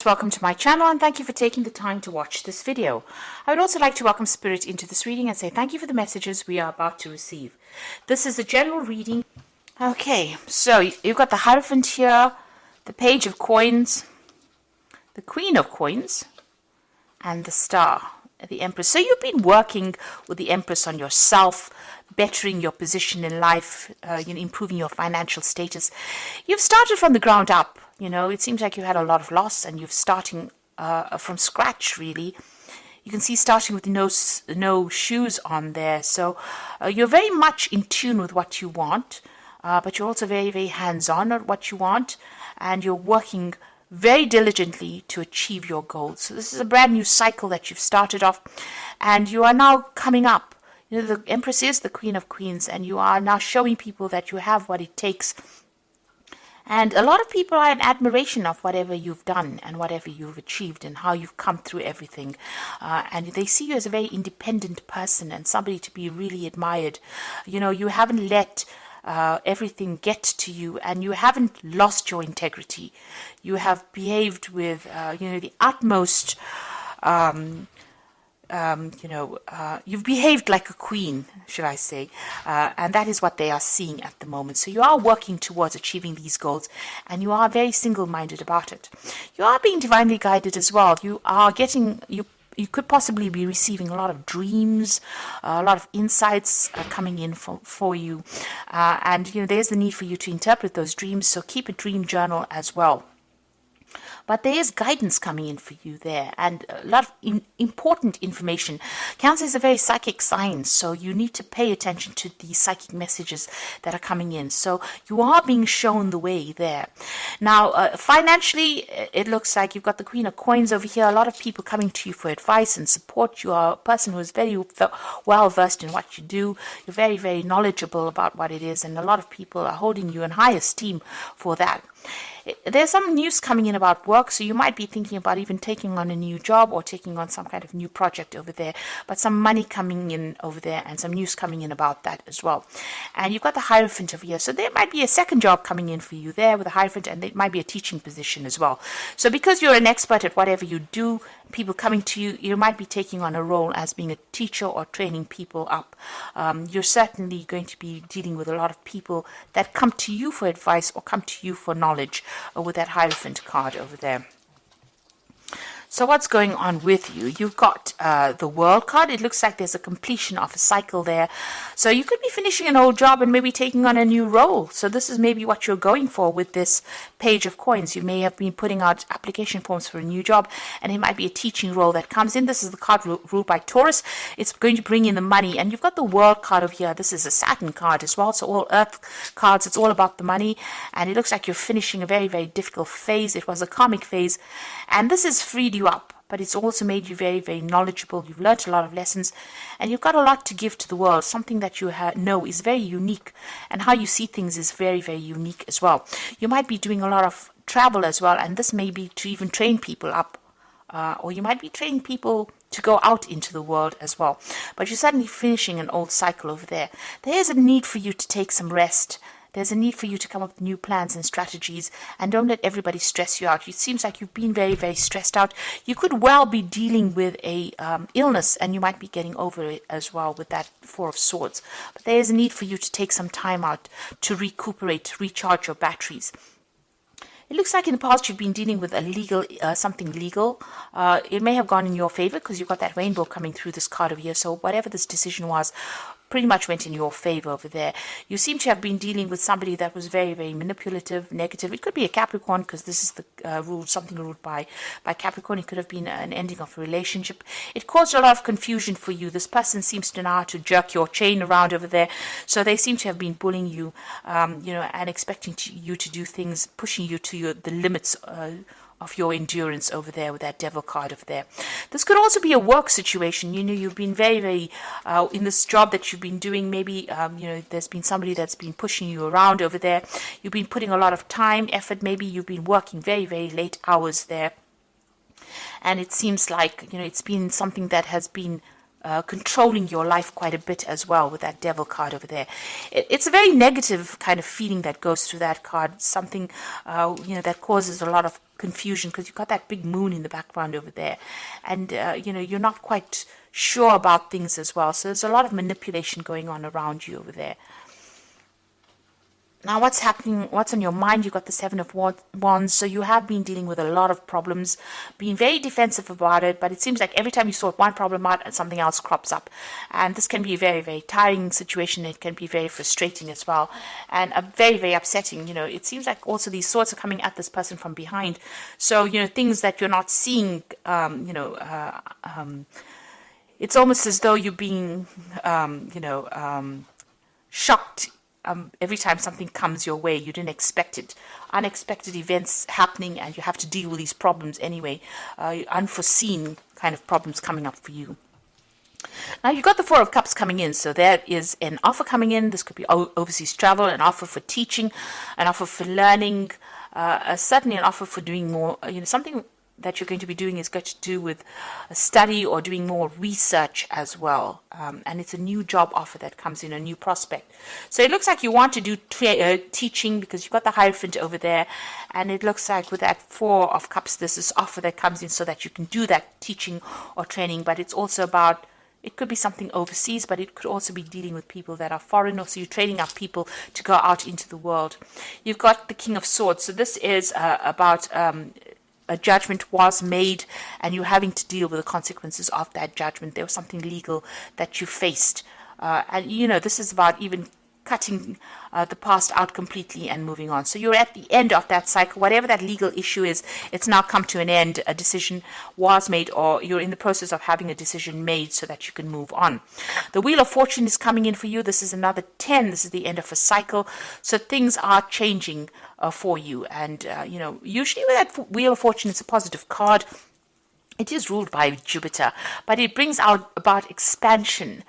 Welcome to my channel and thank you for taking the time to watch this video. I would also like to welcome Spirit into this reading and say thank you for the messages we are about to receive. This is a general reading. Okay, so you've got the Hierophant here, the Page of Coins, the Queen of Coins, and the Star, the Empress. So you've been working with the Empress on yourself, bettering your position in life, improving your financial status. You've started from the ground up. It seems like you had a lot of loss and you're starting from scratch, really. You can see starting with no shoes on there. So you're very much in tune with what you want, but you're also very, very hands-on at what you want, and you're working very diligently to achieve your goals. So this is a brand new cycle that you've started off, and you are now coming up. The Empress is the Queen of Queens, and you are now showing people that you have what it takes. And a lot of people are in admiration of whatever you've done and whatever you've achieved and how you've come through everything. And they see you as a very independent person and somebody to be really admired. You haven't let everything get to you, and you haven't lost your integrity. You have behaved with, the utmost... you've behaved like a queen, should I say, and that is what they are seeing at the moment. So you are working towards achieving these goals, and you are very single-minded about it. You are being divinely guided as well. You are getting, you could possibly be receiving a lot of dreams, a lot of insights coming in for you, and there's the need for you to interpret those dreams, so keep a dream journal as well. But there is guidance coming in for you there, and a lot of important information. Cancer is a very psychic sign, so you need to pay attention to the psychic messages that are coming in. So you are being shown the way there. Now, financially, it looks like you've got the Queen of Coins over here. A lot of people coming to you for advice and support. You are a person who is very well versed in what you do. You're very, very knowledgeable about what it is, and a lot of people are holding you in high esteem for that. There's some news coming in about work, so you might be thinking about even taking on a new job or taking on some kind of new project over there, but some money coming in over there and some news coming in about that as well. And you've got the Hierophant over here, so there might be a second job coming in for you there with the Hierophant, and it might be a teaching position as well. So because you're an expert at whatever you do, people coming to you, you might be taking on a role as being a teacher or training people up. You're certainly going to be dealing with a lot of people that come to you for advice or come to you for knowledge with that Hierophant card over there. So what's going on with you? You've got the World card. It looks like there's a completion of a cycle there. So you could be finishing an old job and maybe taking on a new role. So this is maybe what you're going for with this Page of Coins. You may have been putting out application forms for a new job, and it might be a teaching role that comes in. This is the card ruled by Taurus. It's going to bring in the money. And you've got the World card over here. This is a Saturn card as well. So all Earth cards, it's all about the money. And it looks like you're finishing a very, very difficult phase. It was a karmic phase. And this has freed you up, but it's also made you very, very knowledgeable. You've learned a lot of lessons, and you've got a lot to give to the world. Something that you know is very unique, and how you see things is very, very unique as well. You might be doing a lot of travel as well, and this may be to even train people up, or you might be training people to go out into the world as well. But you're suddenly finishing an old cycle over there. There is a need for you to take some rest. There's a need for you to come up with new plans and strategies, and don't let everybody stress you out. It seems like you've been very, very stressed out. You could well be dealing with a illness, and you might be getting over it as well with that Four of Swords. But there is a need for you to take some time out to recuperate, recharge your batteries. It looks like in the past you've been dealing with a legal, something legal. It may have gone in your favor because you've got that rainbow coming through this card over here. So whatever this decision was, pretty much went in your favor over there. You seem to have been dealing with somebody that was very, very manipulative, negative. It could be a Capricorn, because this is the something ruled by Capricorn. It could have been an ending of a relationship. It caused a lot of confusion for you. This person seems to know how to jerk your chain around over there. So they seem to have been bullying you, and expecting you to do things, pushing you to the limits of your endurance over there with that Devil card over there. This could also be a work situation. You've been very, very in this job that you've been doing. Maybe there's been somebody that's been pushing you around over there. You've been putting a lot of time, effort. Maybe you've been working very, very late hours there, and it seems like it's been something that has been controlling your life quite a bit as well with that Devil card over there. It's a very negative kind of feeling that goes through that card. Something that causes a lot of confusion because you've got that big moon in the background over there. And, you're not quite sure about things as well. So there's a lot of manipulation going on around you over there. Now, what's happening, what's on your mind? You've got the Seven of Wands, so you have been dealing with a lot of problems, being very defensive about it, but it seems like every time you sort one problem out, something else crops up. And this can be a very, very tiring situation. It can be very frustrating as well, and very, very upsetting. It seems like also these swords are coming at this person from behind. So, things that you're not seeing, it's almost as though you're being, shocked every time something comes your way. You didn't expect it. Unexpected events happening, and you have to deal with these problems anyway. Unforeseen kind of problems coming up for you. Now, you've got the Four of Cups coming in, so there is an offer coming in. This could be overseas travel, an offer for teaching, an offer for learning, certainly an offer for doing more, something that you're going to be doing is going to do with a study or doing more research as well. And it's a new job offer that comes in, a new prospect. So it looks like you want to do teaching because you've got the Hierophant over there. And it looks like with that Four of Cups, there's this offer that comes in so that you can do that teaching or training. But it's also about, it could be something overseas, but it could also be dealing with people that are foreign, or so you're training up people to go out into the world. You've got the King of Swords. So this is about a judgment was made, and you're having to deal with the consequences of that judgment. There was something legal that you faced. And, this is about even cutting the past out completely and moving on. So you're at the end of that cycle. Whatever that legal issue is, it's now come to an end. A decision was made, or you're in the process of having a decision made so that you can move on. The Wheel of Fortune is coming in for you. This is another 10. This is the end of a cycle. So things are changing for you. And, usually with that Wheel of Fortune, it's a positive card. It is ruled by Jupiter, but it brings out about expansion.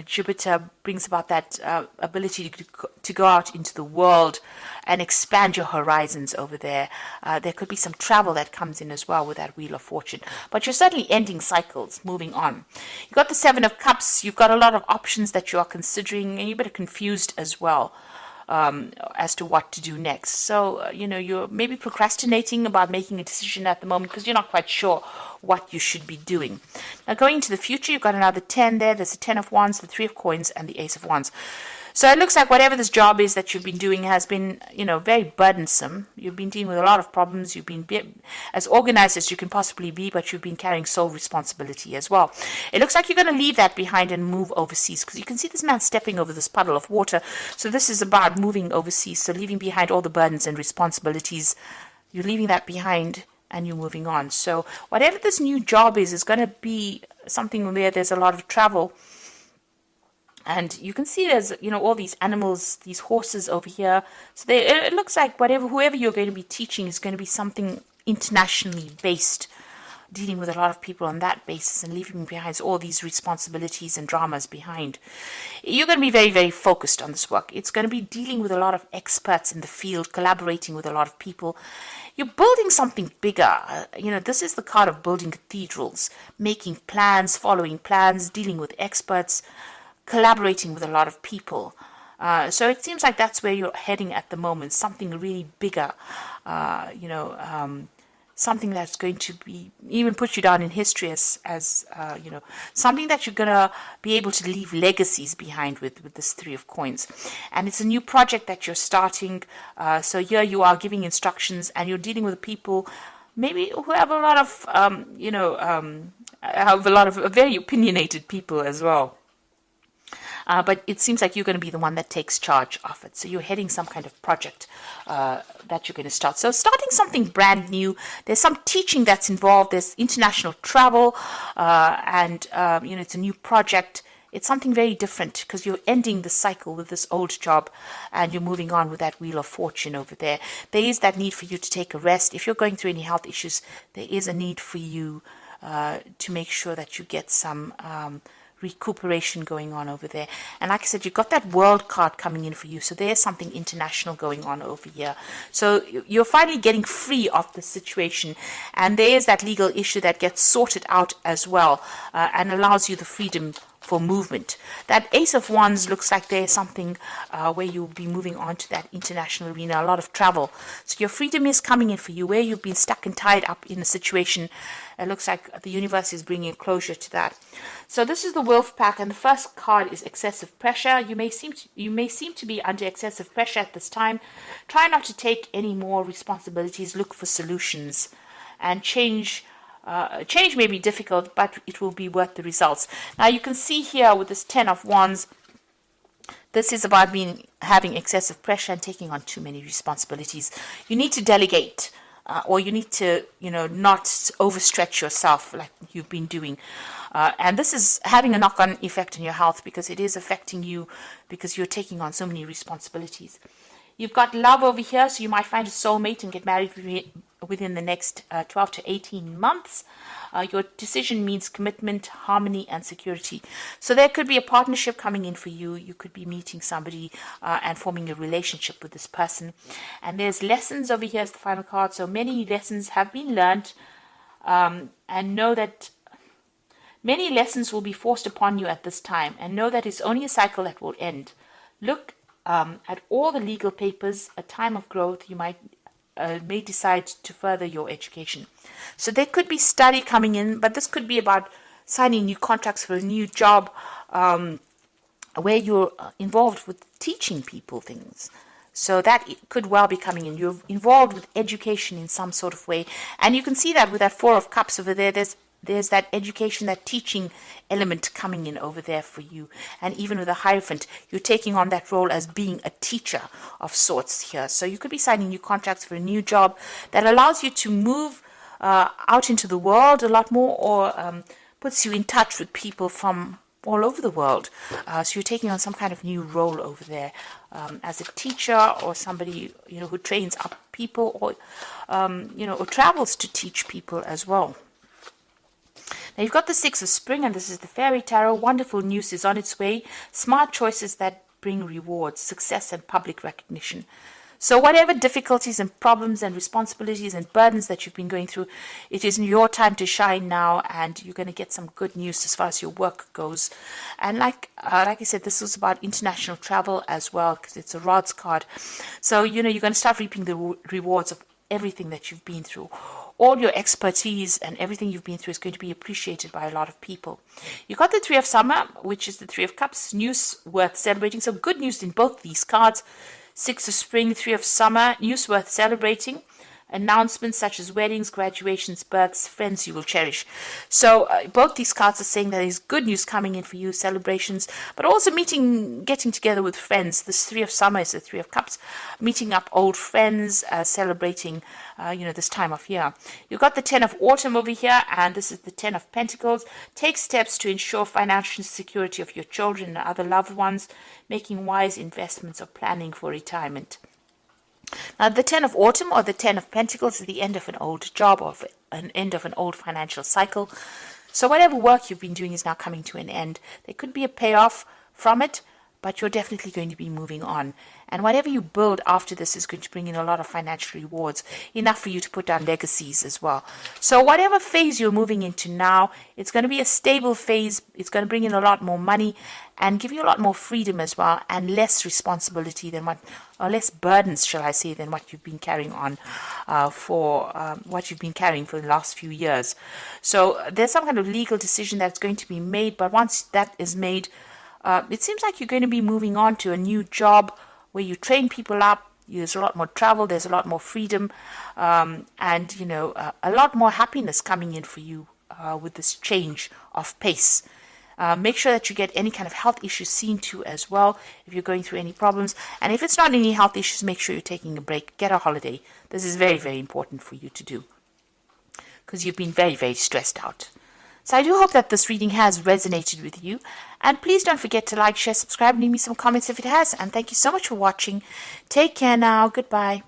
Jupiter brings about that ability to go out into the world and expand your horizons over there. There could be some travel that comes in as well with that Wheel of Fortune. But you're certainly ending cycles, moving on. You've got the Seven of Cups. You've got a lot of options that you are considering, and you're a bit confused as well as to what to do next. So, you're maybe procrastinating about making a decision at the moment because you're not quite sure what you should be doing. Now, going into the future, you've got another 10 there. There's the 10 of Wands, the 3 of Coins, and the Ace of Wands. So it looks like whatever this job is that you've been doing has been, very burdensome. You've been dealing with a lot of problems. You've been as organized as you can possibly be, but you've been carrying sole responsibility as well. It looks like you're going to leave that behind and move overseas, because you can see this man stepping over this puddle of water. So this is about moving overseas, so leaving behind all the burdens and responsibilities. You're leaving that behind and you're moving on. So whatever this new job is going to be something where there's a lot of travel. And you can see there's, all these animals, these horses over here. So it looks like whoever you're going to be teaching is going to be something internationally based, dealing with a lot of people on that basis and leaving behind all these responsibilities and dramas behind. You're going to be very, very focused on this work. It's going to be dealing with a lot of experts in the field, collaborating with a lot of people. You're building something bigger. This is the card of building cathedrals, making plans, following plans, dealing with experts, collaborating with a lot of people. So it seems like that's where you're heading at the moment, something really bigger, something that's going to be even put you down in history as something that you're going to be able to leave legacies behind with this 3 of Coins. And it's a new project that you're starting. So here you are giving instructions, and you're dealing with people maybe who have a lot of, have a lot of very opinionated people as well. But it seems like you're going to be the one that takes charge of it. So you're heading some kind of project that you're going to start. So starting something brand new. There's some teaching that's involved. There's international travel, and it's a new project. It's something very different because you're ending the cycle with this old job and you're moving on with that Wheel of Fortune over there. There is that need for you to take a rest. If you're going through any health issues, there is a need for you to make sure that you get some recuperation going on over there. And like I said, you've got that World card coming in for you, so there's something international going on over here. So you're finally getting free of the situation, and there's that legal issue that gets sorted out as well, and allows you the freedom for movement. That Ace of Wands looks like there's something where you'll be moving on to that international arena, a lot of travel. So your freedom is coming in for you. Where you've been stuck and tied up in a situation, it looks like the universe is bringing closure to that. So this is the Wolf Pack, and the first card is excessive pressure. You may seem to be under excessive pressure at this time. Try not to take any more responsibilities. Look for solutions, and change may be difficult, but it will be worth the results. Now you can see here with this 10 of Wands, this is about having excessive pressure and taking on too many responsibilities. You need to delegate, or you need to, not overstretch yourself like you've been doing. And this is having a knock-on effect on your health, because it is affecting you because you're taking on so many responsibilities. You've got love over here, so you might find a soulmate and get married within the next 12 to 18 months. Your decision means commitment, harmony, and security. So there could be a partnership coming in for you. You could be meeting somebody and forming a relationship with this person. And there's lessons over here as the final card. So many lessons have been learned, and know that many lessons will be forced upon you at this time, and know that it's only a cycle that will end. Look at all the legal papers. A time of growth. You may decide to further your education. So there could be study coming in, but this could be about signing new contracts for a new job, where you're involved with teaching people things. So that could well be coming in. You're involved with education in some sort of way. And you can see that with that Four of Cups over there. There's that education, that teaching element coming in over there for you. And even with the Hierophant, you're taking on that role as being a teacher of sorts here. So you could be signing new contracts for a new job that allows you to move out into the world a lot more, or puts you in touch with people from all over the world. So you're taking on some kind of new role over there, as a teacher, or somebody who trains up people, or or travels to teach people as well. Now you've got the Six of Spring, and this is the Fairy Tarot. Wonderful news is on its way. Smart choices that bring rewards, success, and public recognition. So whatever difficulties and problems and responsibilities and burdens that you've been going through, it is your time to shine now, and you're going to get some good news as far as your work goes. And like I said, this was about international travel as well, because it's a Rods card. So you're going to start reaping the rewards of everything that you've been through. All your expertise and everything you've been through is going to be appreciated by a lot of people. You got the Three of Summer, which is the Three of Cups, news worth celebrating. So good news in both these cards. Six of Spring, Three of Summer, news worth celebrating. Announcements such as weddings, graduations, births, friends you will cherish. So both these cards are saying that there's good news coming in for you, celebrations, but also getting together with friends. This Three of Summer is the Three of Cups, meeting up old friends, celebrating, this time of year. You've got the Ten of Autumn over here, and this is the Ten of Pentacles. Take steps to ensure financial security of your children and other loved ones, making wise investments or planning for retirement. Now, the Ten of Autumn, or the Ten of Pentacles, is the end of an old job, or an end of an old financial cycle. So whatever work you've been doing is now coming to an end. There could be a payoff from it, but you're definitely going to be moving on. And whatever you build after this is going to bring in a lot of financial rewards, enough for you to put down legacies as well. So whatever phase you're moving into now, it's going to be a stable phase. It's going to bring in a lot more money and give you a lot more freedom as well, and less responsibility or less burdens, shall I say, than what you've been carrying on for the last few years. So there's some kind of legal decision that's going to be made, but once that is made, it seems like you're going to be moving on to a new job where you train people up. There's a lot more travel, there's a lot more freedom, and a lot more happiness coming in for you with this change of pace. Make sure that you get any kind of health issues seen to as well if you're going through any problems. And if it's not any health issues, make sure you're taking a break. Get a holiday. This is very, very important for you to do, because you've been very, very stressed out. So I do hope that this reading has resonated with you. And please don't forget to like, share, subscribe, and leave me some comments if it has. And thank you so much for watching. Take care now. Goodbye.